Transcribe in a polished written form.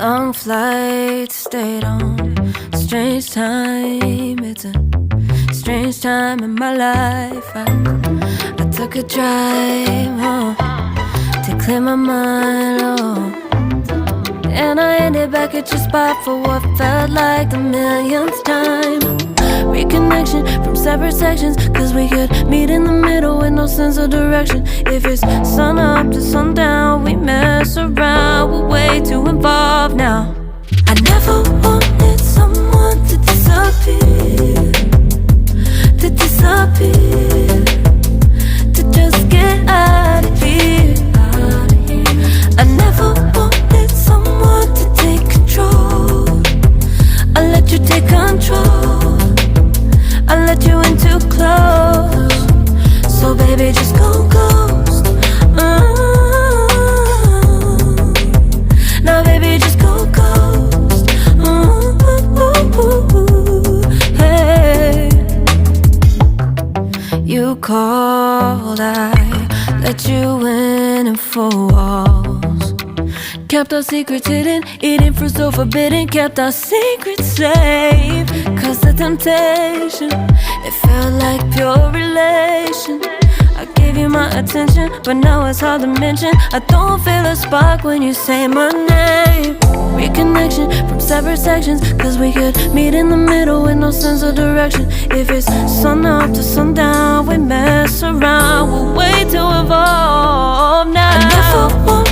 Long flight, stayed on strange time. It's a strange time in my life. I took a drive to clear my mind, and I ended back at your spot for what felt like the millionth time. Reconnection from separate sections, cause we could meet in the middle with no sense of direction. If it's sun up to sundown, we mess around, we're way too involved now. I never wanted someone to disappear, to disappear, to just get out of here. I never wanted someone to take control. I let you take control, I let you in too close. So baby, just go ghost. Now baby, just go ghost. Hey, you called, I let you in and 4 walls. Kept our secrets hidden, eating fruit so forbidden. Kept our secrets safe, cause the temptation, it felt like pure relation. I gave you my attention, but now it's hard to mention. I don't feel a spark when you say my name. Reconnection from separate sections, cause we could meet in the middle with no sense of direction. If it's sun up to sundown, we mess around, we're way too involved now. I never want